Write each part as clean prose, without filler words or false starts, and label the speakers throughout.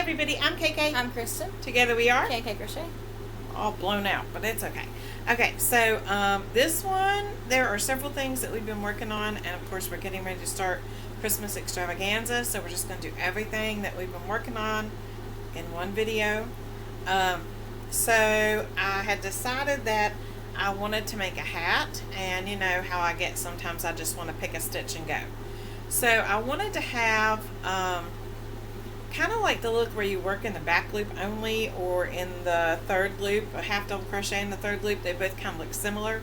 Speaker 1: Everybody, I'm KK.
Speaker 2: I'm Kristen.
Speaker 1: Together we are
Speaker 2: KK Crochet.
Speaker 1: all blown out, but it's okay. Okay, so this one, there are several things that we've been working on, and of course we're getting ready to start Christmas extravaganza, so we're just going to do everything that we've been working on in one video. So I had decided that I wanted to make a hat, and you know how I get sometimes I just want to pick a stitch and go. So I wanted to have kind of like the look where you work in the back loop only or in the third loop, a half double crochet in the third loop. They both kind of look similar,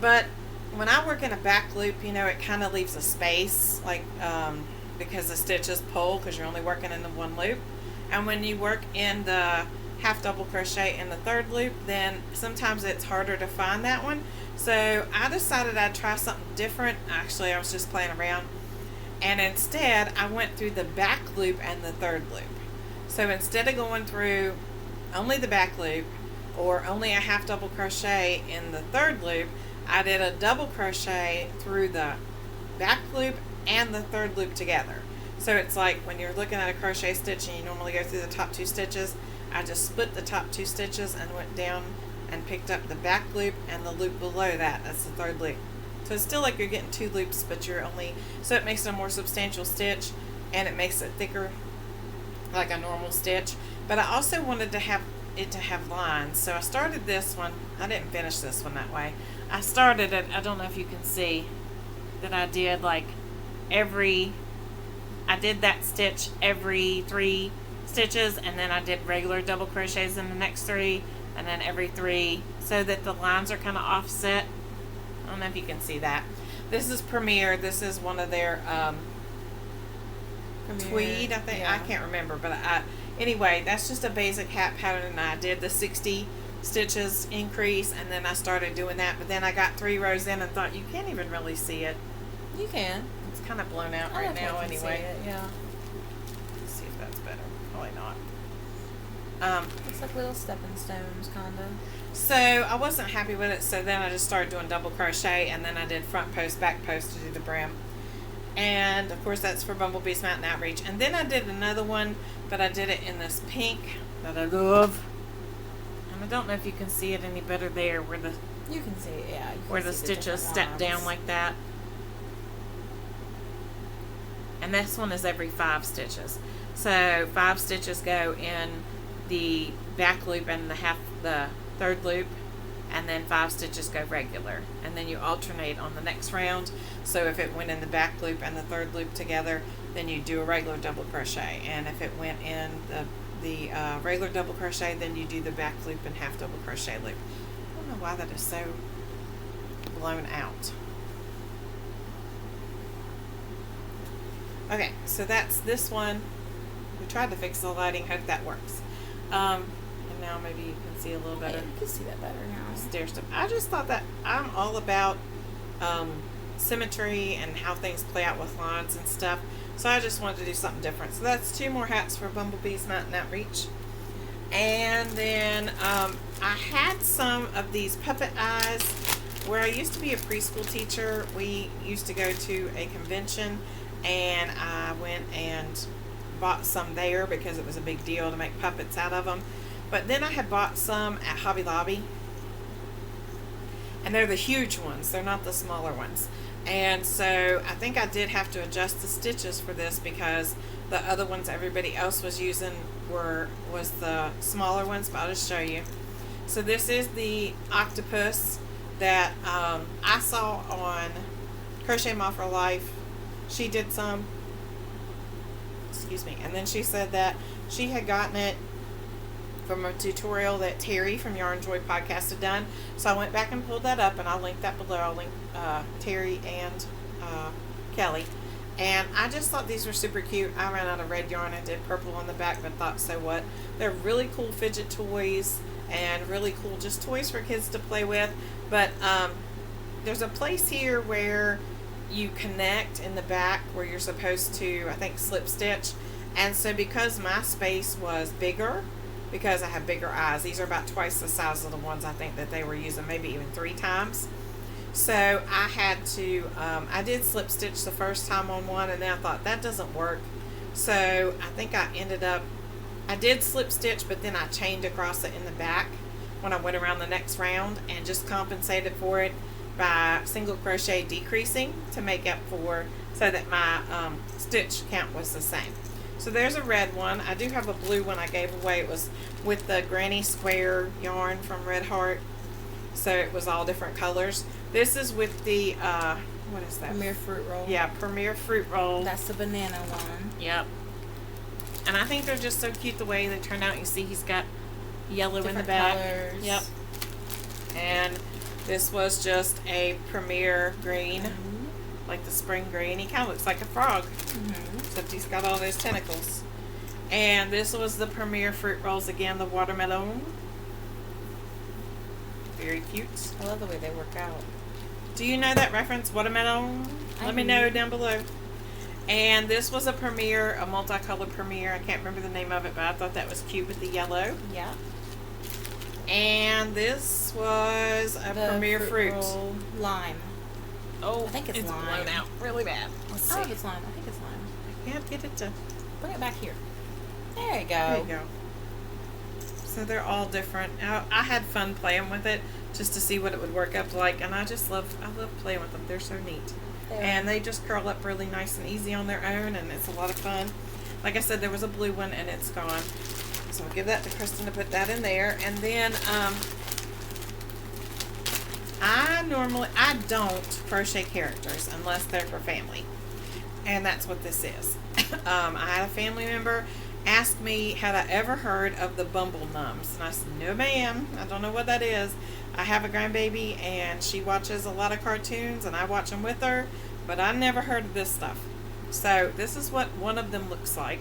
Speaker 1: but when I work in a back loop, you know, it kind of leaves a space, like because the stitches pull because you're only working in the one loop. And when you work in the half double crochet in the third loop, then sometimes it's harder to find that one. So I decided I'd try something different. Actually, I was just playing around, and instead I went through the back loop and the third loop. So instead of going through only the back loop or only a half double crochet in the third loop, I did a double crochet through the back loop and the third loop together. So it's like when you're looking at a crochet stitch and you normally go through the top two stitches, I just split the top two stitches and went down and picked up the back loop and the loop below that. That's the third loop. So it's still like you're getting two loops, but you're only, so it makes it a more substantial stitch and it makes it thicker like a normal stitch. But I also wanted to have it to have lines. So I started this one. I didn't finish this one that way. I started it, I don't know if you can see that I did like I did that stitch every 3 stitches, and then I did regular double crochets in the next 3, and then every 3, so that the lines are kind of offset. I don't know if you can see that. This is Premier. This is one of their tweed, I think. Yeah. I can't remember, but anyway, that's just a basic hat pattern, and I did the 60 stitches increase, and then I started doing that, but then I got 3 rows in and thought, you can't even really see it.
Speaker 2: You can.
Speaker 1: It's kind of blown out right now anyway.
Speaker 2: See it, yeah.
Speaker 1: Let's see if that's better. Probably not.
Speaker 2: Looks like little stepping stones, kind of.
Speaker 1: So I wasn't happy with it, so then I just started doing double crochet, and then I did front post, back post to do the brim. And of course that's for Bumblebee's Mountain Outreach. And then I did another one, but I did it in this pink that I love. And I don't know if you can see it any better there, where the
Speaker 2: You can see it, yeah.
Speaker 1: where the stitches step down like that. And this one is every 5 stitches. So 5 stitches go in the back loop and the third loop, and then 5 stitches go regular, and then you alternate on the next round. So if it went in the back loop and the third loop together, then you do a regular double crochet, and if it went in the regular double crochet, then you do the back loop and half double crochet loop. I don't know why that is so blown out. Okay, so that's this one. We tried to fix the lighting, hope that works. And now maybe you can see a little better.
Speaker 2: Yeah, you can see that better now.
Speaker 1: Stair step. I just thought that I'm all about symmetry and how things play out with lines and stuff. So I just wanted to do something different. So that's 2 more hats for Bumblebee's Mountain Outreach. And then I had some of these puppet eyes. Where I used to be a preschool teacher, we used to go to a convention, and I went and bought some there because it was a big deal to make puppets out of them. But then I had bought some at Hobby Lobby, and they're the huge ones, they're not the smaller ones. And so I think I did have to adjust the stitches for this because the other ones everybody else was using was the smaller ones, but I'll just show you. So this is the octopus that I saw on Crochet Mom for Life. She did some, excuse me, and then she said that she had gotten it from a tutorial that Terri from YarnJoyPodcast had done. So I went back and pulled that up, and I'll link that below. I'll link Terri and Kelly. And I just thought these were super cute. I ran out of red yarn and did purple on the back, but thought, so what? They're really cool fidget toys and really cool just toys for kids to play with. But there's a place here where you connect in the back where you're supposed to, I think, slip stitch. And so because my space was bigger, because I have bigger eyes, these are about twice the size of the ones I think that they were using, maybe even 3 times. So I had to, I did slip stitch the first time on one, and then I thought that doesn't work. So I think I ended up I did slip stitch, but then I chained across it in the back when I went around the next round and just compensated for it by single crochet decreasing to make up for, so that my stitch count was the same. So there's a red one. I do have a blue one I gave away. It was with the Granny Square yarn from Red Heart. So it was all different colors. This is with the, what is that?
Speaker 2: Premier Fruit Roll.
Speaker 1: Yeah, Premier Fruit Roll.
Speaker 2: That's the banana one.
Speaker 1: Yep. And I think they're just so cute the way they turn out. You see he's got yellow in the back.
Speaker 2: Colors.
Speaker 1: Yep. And this was just a Premier Green, like the spring green. He kind of looks like a frog, except he's got all those tentacles. And this was the Premier Fruit Rolls again, the watermelon. Very cute.
Speaker 2: I love the way they work out.
Speaker 1: Do you know that reference, watermelon? Let me know down below. And this was a Premier, a multicolored Premier. I can't remember the name of it, but I thought that was cute with the yellow.
Speaker 2: Yeah.
Speaker 1: And this was a Premier Fruit.
Speaker 2: Roll lime.
Speaker 1: Oh,
Speaker 2: I think it's lime.
Speaker 1: blown out really bad. Let's see.
Speaker 2: Oh, it's lime. I think it's lime.
Speaker 1: I can't get it to.
Speaker 2: Bring it back here. There you go.
Speaker 1: There you go. So they're all different. I had fun playing with it just to see what it would work up like, and I love playing with them. They're so neat. And they just curl up really nice and easy on their own, and it's a lot of fun. Like I said, there was a blue one and it's gone. So I'll give that to Kristen to put that in there. And then I don't crochet characters unless they're for family. And that's what this is. I had a family member ask me, had I ever heard of the Bumble Nums? And I said, no ma'am, I don't know what that is. I have a grandbaby and she watches a lot of cartoons and I watch them with her, but I never heard of this stuff. So this is what one of them looks like.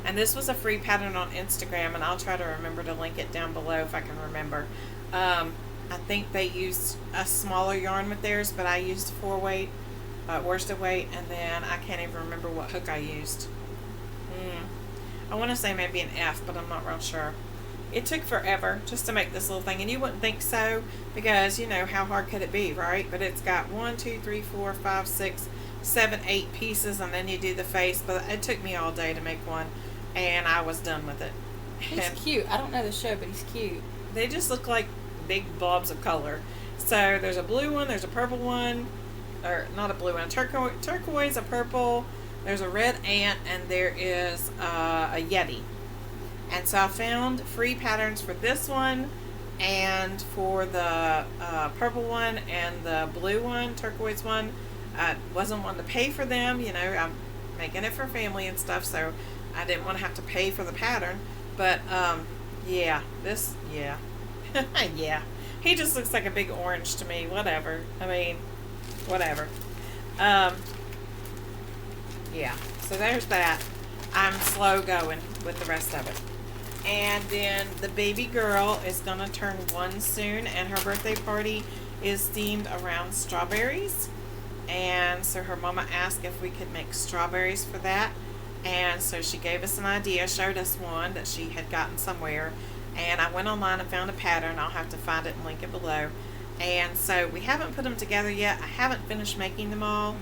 Speaker 1: And this was a free pattern on Instagram, and I'll try to remember to link it down below if I can remember. I think they used a smaller yarn with theirs, but I used 4-weight, worsted weight, and then I can't even remember what hook I used. I want to say maybe an F, but I'm not real sure. It took forever just to make this little thing, and you wouldn't think so because, you know, how hard could it be, right? But it's got 1, 2, 3, 4, 5, 6, 7, 8 pieces, and then you do the face. But it took me all day to make one, and I was done with it.
Speaker 2: He's cute. I don't know the show, but he's cute.
Speaker 1: They just look like big blobs of color. So there's a blue one, there's a purple one, or not a blue one, turquoise, a purple, there's a red ant, and there is a yeti. And so I found free patterns for this one and for the purple one and the blue one, turquoise one. I wasn't wanting to pay for them, you know, I'm making it for family and stuff, so I didn't want to have to pay for the pattern. But yeah, yeah, he just looks like a big orange to me. Whatever. I mean, whatever. Yeah, so there's that. I'm slow going with the rest of it. And then the baby girl is gonna turn 1 soon, and her birthday party is themed around strawberries. And so her mama asked if we could make strawberries for that. And so she gave us an idea, showed us one that she had gotten somewhere. And I went online and found a pattern. I'll have to find it and link it below. And so we haven't put them together yet. I haven't finished making them all.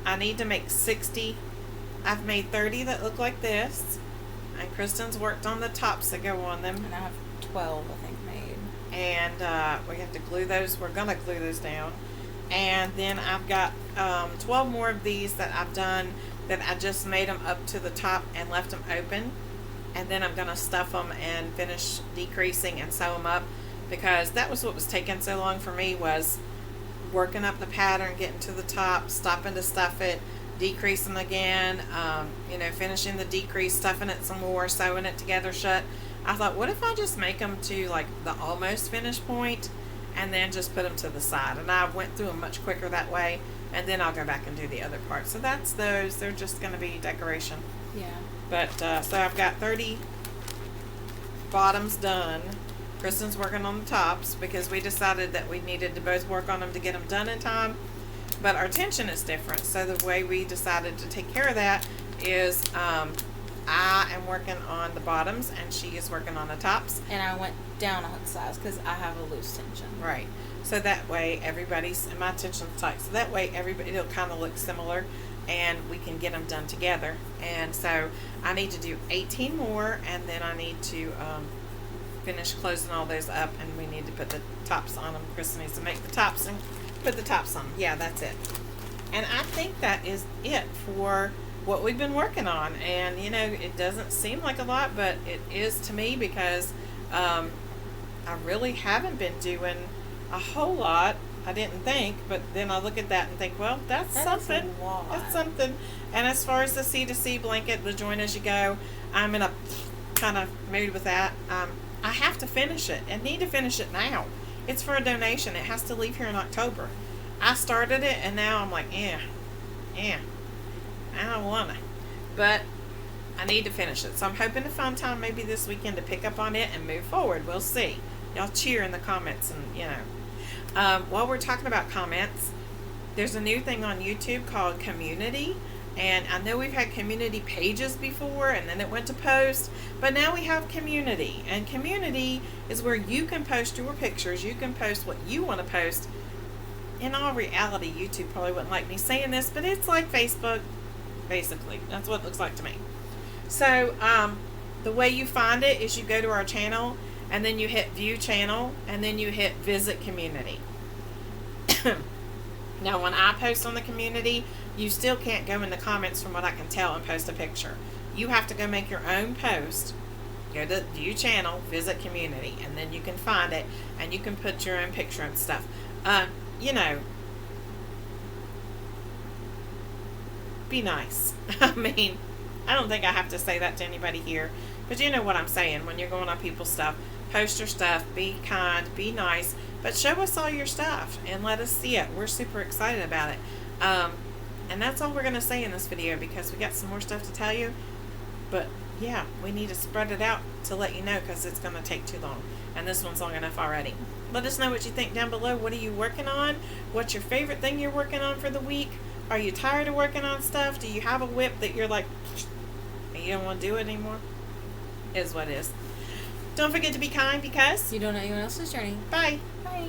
Speaker 1: I need to make 60. I've made 30 that look like this. And Kristen's worked on the tops that go on them.
Speaker 2: And I have 12, I think, made.
Speaker 1: And we have to glue those. We're going to glue those down. And then I've got 12 more of these that I've done that I just made them up to the top and left them open. And then I'm going to stuff them and finish decreasing and sew them up, because that was what was taking so long for me, was working up the pattern, getting to the top, stopping to stuff it, decreasing again, you know, finishing the decrease, stuffing it some more, sewing it together shut. I thought, what if I just make them to like the almost finished point and then just put them to the side? And I went through them much quicker that way, and then I'll go back and do the other part. So that's those. They're just going to be decoration.
Speaker 2: Yeah.
Speaker 1: But so I've got 30 bottoms done. Kristen's working on the tops because we decided that we needed to both work on them to get them done in time. But our tension is different. So the way we decided to take care of that is I am working on the bottoms and she is working on the tops.
Speaker 2: And I went down a hook size because I have a loose tension.
Speaker 1: Right. So that way everybody's, and my tension's tight. So that way everybody, it'll kind of look similar. and we can get them done together. And so I need to do 18 more, and then I need to finish closing all those up, and we need to put the tops on them. Chris needs to make the tops and put the tops on. Yeah, that's it. And I think that is it for what we've been working on. And you know, it doesn't seem like a lot, but it is to me, because I really haven't been doing a whole lot. I didn't think, but then I look at that and think, well, that's something. That's something. And as far as the C2C blanket, the join as you go, I'm in a kind of mood with that. I have to finish it and need to finish it now. It's for a donation. It has to leave here in October. I started it, and now I'm like, I don't want to. But I need to finish it. So I'm hoping to find time maybe this weekend to pick up on it and move forward. We'll see. Y'all cheer in the comments, and you know. While we're talking about comments, there's a new thing on YouTube called Community. And I know we've had community pages before, and then it went to post, but now we have Community. And Community is where you can post your pictures. You can post what you want to post. In all reality, YouTube probably wouldn't like me saying this, but it's like Facebook, basically. That's what it looks like to me. So the way you find it is you go to our channel, and then you hit View Channel, and then you hit Visit Community. Now, when I post on the Community, you still can't go in the comments from what I can tell and post a picture. You have to go make your own post, go to View Channel, Visit Community, and then you can find it, and you can put your own picture and stuff. You know, be nice. I mean, I don't think I have to say that to anybody here, but you know what I'm saying. When you're going on people's stuff, post your stuff, be kind, be nice, but show us all your stuff and let us see it. We're super excited about it. And that's all we're going to say in this video, because we got some more stuff to tell you. But yeah, we need to spread it out to let you know, because it's going to take too long. And this one's long enough already. Let us know what you think down below. What are you working on? What's your favorite thing you're working on for the week? Are you tired of working on stuff? Do you have a whip that you're like, you don't want to do it anymore? It is what it is. Don't forget to be kind, because
Speaker 2: You don't know anyone else's journey.
Speaker 1: Bye.
Speaker 2: Bye.